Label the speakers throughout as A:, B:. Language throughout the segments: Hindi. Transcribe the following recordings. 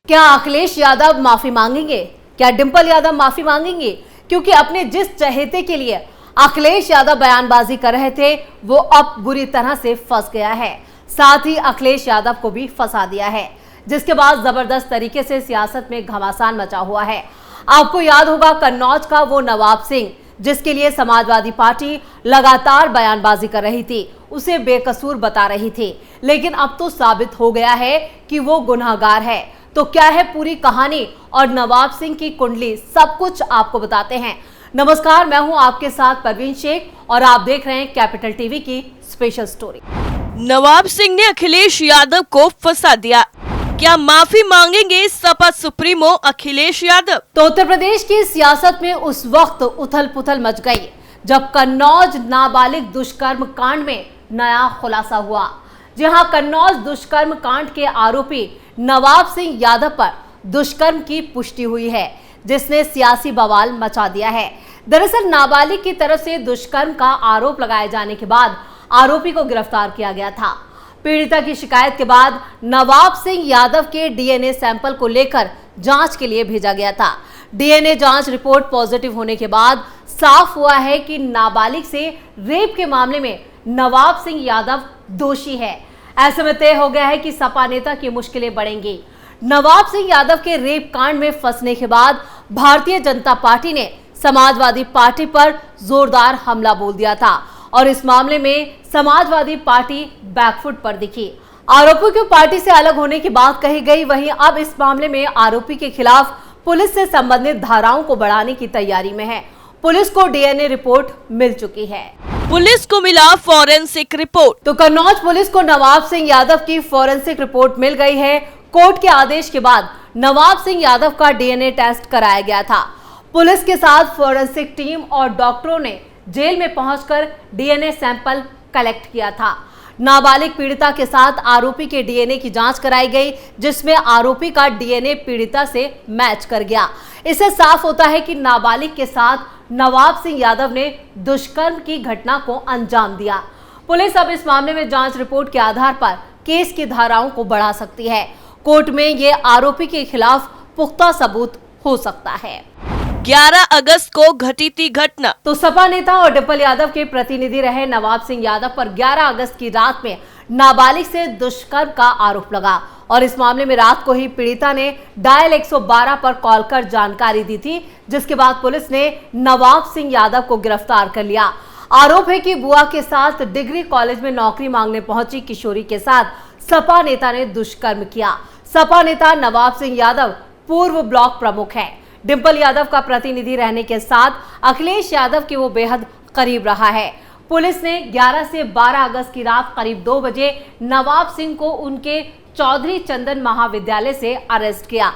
A: क्या अखिलेश यादव माफी मांगेंगे? क्या डिंपल यादव माफी मांगेंगे? क्योंकि अपने जिस चहेते के लिए अखिलेश यादव बयानबाजी कर रहे थे वो अब बुरी तरह से फंस गया है। साथ ही अखिलेश यादव को भी फंसा दिया है, जिसके बाद जबरदस्त तरीके से सियासत में घमासान मचा हुआ है। आपको याद होगा कन्नौज का वो नवाब सिंह जिसके लिए समाजवादी पार्टी लगातार बयानबाजी कर रही थी, उसे बेकसूर बता रही थी, लेकिन अब तो साबित हो गया है कि वो गुनहगार है। तो क्या है पूरी कहानी और नवाब सिंह की कुंडली, सब कुछ आपको बताते हैं। नमस्कार, मैं हूं आपके साथ परवीन शेख और आप देख रहे हैं कैपिटल टीवी की स्पेशल स्टोरी।
B: नवाब सिंह ने अखिलेश यादव को फंसा दिया, क्या माफी मांगेंगे सपा सुप्रीमो अखिलेश यादव?
A: तो उत्तर प्रदेश की सियासत में उस वक्त उथल पुथल मच गई जब कन्नौज नाबालिग दुष्कर्म कांड में नया खुलासा हुआ। जहां कन्नौज दुष्कर्म कांड के आरोपी नवाब सिंह यादव पर दुष्कर्म की पुष्टि हुई है, जिसने सियासी बवाल मचा दिया है। दरअसल नाबालिग की तरफ से दुष्कर्म का आरोप लगाए जाने के बाद आरोपी को गिरफ्तार किया गया था। पीड़िता की शिकायत के बाद नवाब सिंह यादव के डीएनए सैंपल को लेकर जांच के लिए भेजा गया था। डीएनए जांच रिपोर्ट पॉजिटिव होने के बाद साफ हुआ है कि नाबालिग से रेप के मामले में नवाब सिंह यादव दोषी है। ऐसे में तय हो गया है कि सपा नेता की मुश्किलें बढ़ेंगी। नवाब सिंह यादव के रेप कांड में फंसने के बाद भारतीय जनता पार्टी ने समाजवादी पार्टी पर जोरदार हमला बोल दिया था और इस मामले में समाजवादी पार्टी बैकफुट पर दिखी। आरोपी को पार्टी से अलग होने की बात कही गई, वहीं अब इस मामले में आरोपी के खिलाफ पुलिस से संबंधित धाराओं को बढ़ाने की तैयारी में है। पुलिस को डीएनए रिपोर्ट मिल चुकी है।
B: पुलिस को मिला फॉरेंसिक रिपोर्ट।
A: तो कन्नौज पुलिस को नवाब सिंह यादव की फॉरेंसिक रिपोर्ट मिल गई है। कोर्ट के आदेश के बाद नवाब सिंह यादव का डीएनए टेस्ट कराया गया था। पुलिस के साथ फॉरेंसिक टीम और डॉक्टरों ने जेल में पहुंचकर डीएनए सैंपल कलेक्ट किया था। नाबालिग पीड़िता के साथ आरोपी के डीएनए की जांच कराई गई, जिसमें आरोपी का डीएनए पीड़िता से मैच कर गया। इससे साफ होता है कि नाबालिग के साथ नवाब सिंह यादव ने दुष्कर्म की घटना को अंजाम दिया। पुलिस अब इस मामले में जांच रिपोर्ट के आधार पर केस की धाराओं को बढ़ा सकती है। कोर्ट में ये आरोपी के खिलाफ पुख्ता सबूत हो सकता है।
B: 11 अगस्त को घटी थी घटना।
A: तो सपा नेता और डिंपल यादव के प्रतिनिधि रहे नवाब सिंह यादव पर 11 अगस्त की रात में नाबालिग से दुष्कर्म का आरोप लगा और इस मामले में रात को ही पीड़िता ने डायल 112 पर कॉल कर जानकारी दी थी, जिसके बाद पुलिस ने नवाब सिंह यादव को गिरफ्तार कर लिया। आरोप है कि बुआ के साथ डिग्री कॉलेज में नौकरी मांगने पहुंची किशोरी के साथ सपा नेता ने दुष्कर्म किया। सपा नेता नवाब सिंह यादव पूर्व ब्लॉक प्रमुख है। डिंपल यादव का प्रतिनिधि रहने के साथ अखिलेश यादव के वो बेहद करीब रहा है। पुलिस ने 11 से 12 अगस्त की रात करीब 2 बजे नवाब सिंह को उनके चौधरी चंदन महाविद्यालय से अरेस्ट किया।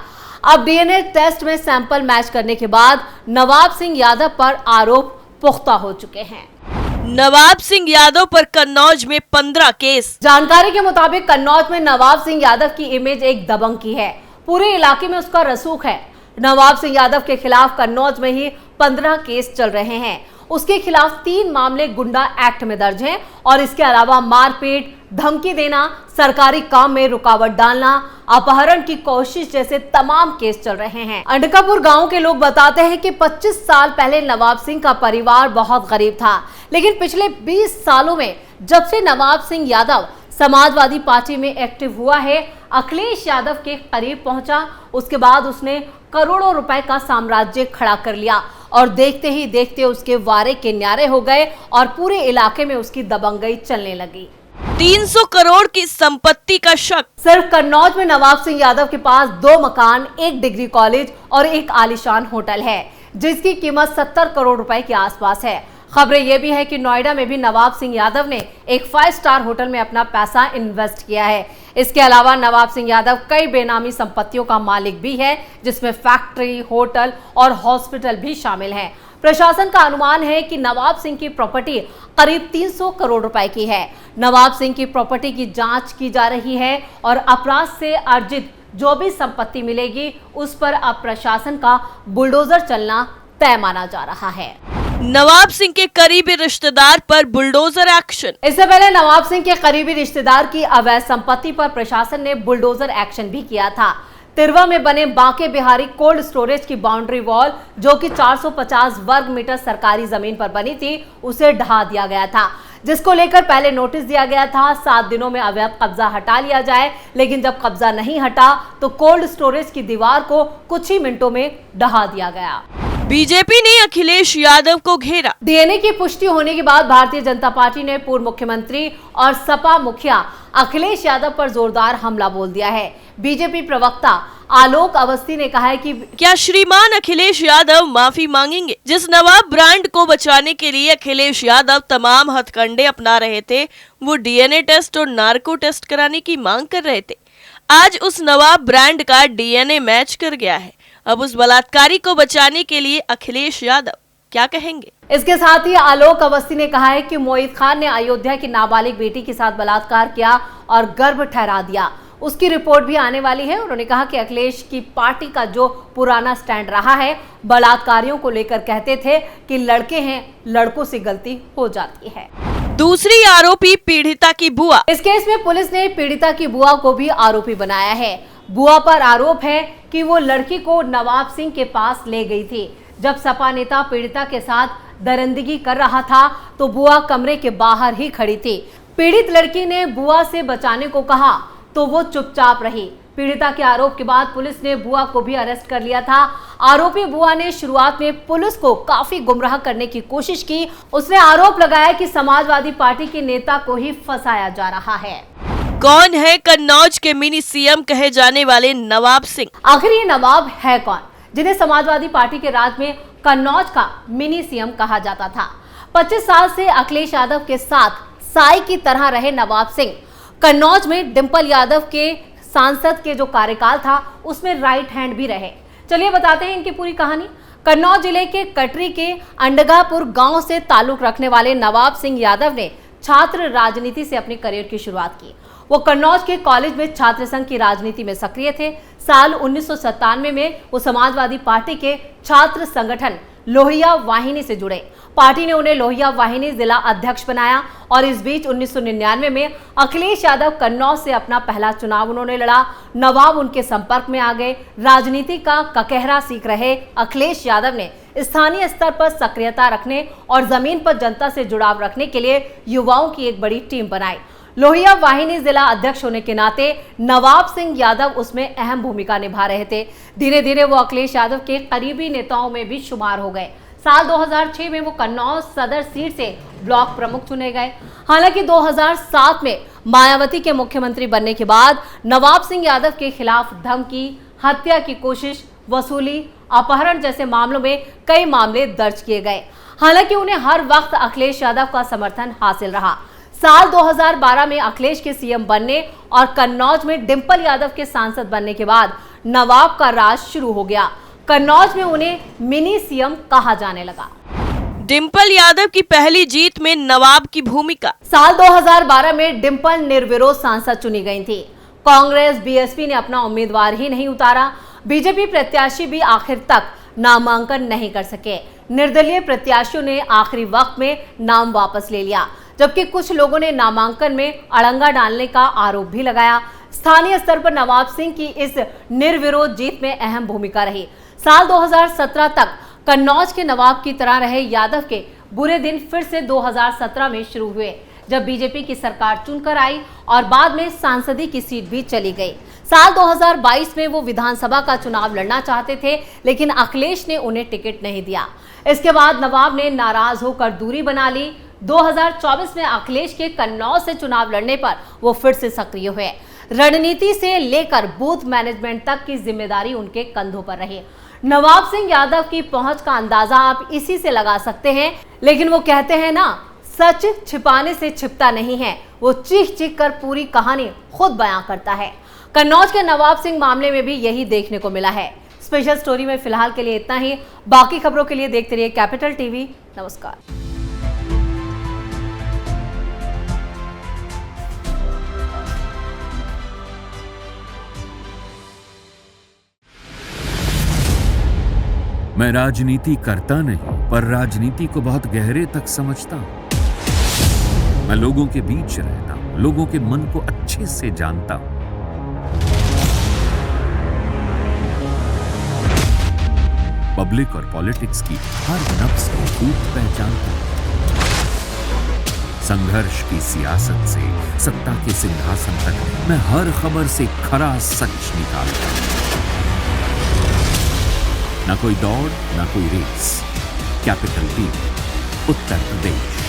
A: अब डीएनए टेस्ट में सैंपल मैच करने के बाद नवाब सिंह यादव पर आरोप पुख्ता हो चुके हैं।
B: नवाब सिंह यादव पर कन्नौज में 15 केस।
A: जानकारी के मुताबिक कन्नौज में नवाब सिंह यादव की इमेज एक दबंग की है। पूरे इलाके में उसका रसूख है। नवाब सिंह यादव के खिलाफ कन्नौज में ही 15 केस चल रहे हैं। उसके खिलाफ 3 मामले गुंडा एक्ट में दर्ज हैं और इसके अलावा मारपीट, धमकी देना, सरकारी काम में रुकावट डालना, अपहरण की कोशिश जैसे तमाम केस चल रहे हैं। अंडकापुर गांव के लोग बताते हैं कि 25 साल पहले नवाब सिंह का परिवार बहुत गरीब था, लेकिन पिछले 20 सालों में जब से नवाब सिंह यादव समाजवादी पार्टी में एक्टिव हुआ है, अखिलेश यादव के करीब पहुंचा, उसके बाद उसने करोड़ों रुपए का साम्राज्य खड़ा कर लिया और देखते ही देखते उसके वारे के न्यारे हो गए और पूरे इलाके में उसकी दबंगई चलने लगी।
B: 300 करोड़ की संपत्ति का शक।
A: सिर्फ कन्नौज में नवाब सिंह यादव के पास 2 मकान, 1 डिग्री कॉलेज और एक आलीशान होटल है, जिसकी कीमत 70 करोड़ रुपए के आसपास है। खबरें यह भी है कि नोएडा में भी नवाब सिंह यादव ने एक 5 स्टार होटल में अपना पैसा इन्वेस्ट किया है। इसके अलावा नवाब सिंह यादव कई बेनामी संपत्तियों का मालिक भी है, जिसमें फैक्ट्री, होटल और हॉस्पिटल भी शामिल हैं। प्रशासन का अनुमान है कि नवाब सिंह की प्रॉपर्टी करीब 300 करोड़ रुपए की है। नवाब सिंह की प्रॉपर्टी की जांच की जा रही है और अपराध से अर्जित जो भी संपत्ति मिलेगी उस पर अब प्रशासन का बुलडोजर चलना तय माना जा रहा है।
B: नवाब सिंह के करीबी रिश्तेदार पर बुलडोजर एक्शन।
A: इससे पहले नवाब सिंह के करीबी रिश्तेदार की अवैध संपत्ति पर प्रशासन ने बुलडोजर एक्शन भी किया था। तिरवा में बने बांके बिहारी कोल्ड स्टोरेज की बाउंड्री वॉल, जो कि 450 वर्ग मीटर सरकारी जमीन पर बनी थी, उसे ढहा दिया गया था, जिसको लेकर पहले नोटिस दिया गया था 7 दिनों में अवैध कब्जा हटा लिया जाए। लेकिन जब कब्जा नहीं हटा तो कोल्ड स्टोरेज की दीवार को कुछ ही मिनटों में ढहा दिया गया।
B: बीजेपी ने अखिलेश यादव को घेरा।
A: डीएनए की पुष्टि होने के बाद भारतीय जनता पार्टी ने पूर्व मुख्यमंत्री और सपा मुखिया अखिलेश यादव पर जोरदार हमला बोल दिया है। बीजेपी प्रवक्ता आलोक अवस्थी ने कहा है कि
B: क्या श्रीमान अखिलेश यादव माफी मांगेंगे? जिस नवाब ब्रांड को बचाने के लिए अखिलेश यादव तमाम हथकंडे अपना रहे थे, वो डीएनए टेस्ट और नार्को टेस्ट कराने की मांग कर रहे थे। आज उस नवाब ब्रांड का डीएनए मैच कर गया है। अब उस बलात्कारी को बचाने के लिए अखिलेश यादव क्या कहेंगे?
A: इसके साथ ही आलोक अवस्थी ने कहा है कि मोहित खान ने अयोध्या की नाबालिग बेटी के साथ बलात्कार किया और गर्भ ठहरा दिया। उसकी रिपोर्ट भी आने वाली है। उन्होंने कहा कि अखिलेश की पार्टी का जो पुराना स्टैंड रहा है, बलात्कारियों को लेकर कहते थे कि लड़के हैं, लड़कों से गलती हो जाती है।
B: दूसरी आरोपी पीड़िता की बुआ।
A: इस केस में पुलिस ने पीड़िता की बुआ को भी आरोपी बनाया है। बुआ पर आरोप है कि वो लड़की को नवाब सिंह के पास ले गई थी। जब सपा नेता पीड़िता के साथ दरिंदगी कर रहा था तो बुआ कमरे के बाहर ही खड़ी थी। पीड़ित लड़की ने बुआ से बचाने को कहा तो वो चुपचाप रही। पीड़िता के आरोप के बाद पुलिस ने बुआ को भी अरेस्ट कर लिया था। आरोपी बुआ ने शुरुआत में पुलिस को काफी गुमराह करने की कोशिश की। उसने आरोप लगाया कि समाजवादी पार्टी के नेता को ही फंसाया जा रहा है।
B: कौन है कन्नौज के मिनी सीएम कहे जाने वाले नवाब सिंह?
A: आखिर ये नवाब है कौन, जिन्हें समाजवादी पार्टी के राज में कन्नौज का मिनी सीएम कहा जाता था? 25 साल से अखिलेश यादव के साथ साई की तरह रहे नवाब सिंह कन्नौज में डिंपल यादव के सांसद के जो कार्यकाल था उसमें राइट हैंड भी रहे। चलिए बताते हैं इनकी पूरी कहानी। कन्नौज जिले के कटरी के अंडगापुर गांव से ताल्लुक रखने वाले नवाब सिंह यादव ने छात्र राजनीति से अपने करियर की शुरुआत की। वो कन्नौज के कॉलेज में छात्र संघ की राजनीति में सक्रिय थे। साल 1997 में वो समाजवादी पार्टी के छात्र संगठन लोहिया वाहिनी से जुड़े। पार्टी ने उन्हें लोहिया वाहिनी जिला अध्यक्ष बनाया और इस बीच 1999 में अखिलेश यादव कन्नौज से अपना पहला चुनाव उन्होंने लड़ा। नवाब उनके संपर्क में आ गए। राजनीति का ककहरा सीख रहे अखिलेश यादव ने स्थानीय स्तर पर सक्रियता रखने और जमीन पर जनता से जुड़ाव रखने के लिए युवाओं की एक बड़ी टीम बनाई। लोहिया वाहिनी जिला अध्यक्ष होने के नाते नवाब सिंह यादव उसमें अहम भूमिका निभा रहे थे। धीरे धीरे वो अखिलेश यादव के करीबी नेताओं में भी शुमार हो गए। साल 2006 में वो कन्नौज सदर सीट से ब्लॉक प्रमुख चुने गए। हालांकि 2007 में मायावती के मुख्यमंत्री बनने के बाद नवाब सिंह यादव के खिलाफ धमकी, हत्या की कोशिश, वसूली, अपहरण जैसे मामलों में कई मामले दर्ज किए गए। हालांकि उन्हें हर वक्त अखिलेश यादव का समर्थन हासिल रहा। साल 2012 में अखिलेश के सीएम बनने और कन्नौज में डिंपल यादव के सांसद बनने के बाद नवाब का राज शुरू हो गया। कन्नौज में उन्हें मिनी सीएम कहा जाने लगा।
B: डिंपल यादव की पहली जीत में नवाब की भूमिका।
A: साल 2012 में डिंपल निर्विरोध सांसद चुनी गई थी। कांग्रेस बीएसपी ने अपना उम्मीदवार ही नहीं उतारा। बीजेपी प्रत्याशी भी आखिर तक नामांकन नहीं कर सके। निर्दलीय प्रत्याशियों ने आखिरी वक्त में नाम वापस ले लिया, जबकि कुछ लोगों ने नामांकन में अड़ंगा डालने का आरोप भी लगाया। स्थानीय स्तर पर नवाब सिंह की इस निर्विरोध जीत में अहम भूमिका रही। साल 2017 तक कन्नौज के नवाब की तरह रहे यादव के बुरे दिन फिर से 2017 में शुरू हुए, जब बीजेपी की सरकार चुनकर आई और बाद में सांसदी की सीट भी चली गई। साल 2022 में वो विधानसभा का चुनाव लड़ना चाहते थे, लेकिन अखिलेश ने उन्हें टिकट नहीं दिया। इसके बाद नवाब ने नाराज होकर दूरी बना ली। 2024 में अखिलेश के कन्नौज से चुनाव लड़ने पर वो फिर से सक्रिय हुए। रणनीति से लेकर बूथ मैनेजमेंट तक की जिम्मेदारी उनके कंधों पर रही। नवाब सिंह यादव की पहुंच का अंदाजा आप इसी से लगा सकते हैं। लेकिन वो कहते हैं ना, सच छिपाने से छिपता नहीं है, वो चीख चीख कर पूरी कहानी खुद बयां करता है। कन्नौज के नवाब सिंह मामले में भी यही देखने को मिला है। स्पेशल स्टोरी में फिलहाल के लिए इतना ही। बाकी खबरों के लिए देखते रहिए कैपिटल टीवी। नमस्कार।
C: मैं राजनीति करता नहीं, पर राजनीति को बहुत गहरे तक समझता हूं। मैं लोगों के बीच रहता हूं, लोगों के मन को अच्छे से जानता हूं। पब्लिक और पॉलिटिक्स की हर नब्ज को खूब पहचानता हूं। संघर्ष की सियासत से सत्ता के सिंहासन तक मैं हर खबर से खरा सच निकालता हूं। ना कोई दौड़, ना कोई race. Capital B, Uttar Pradesh.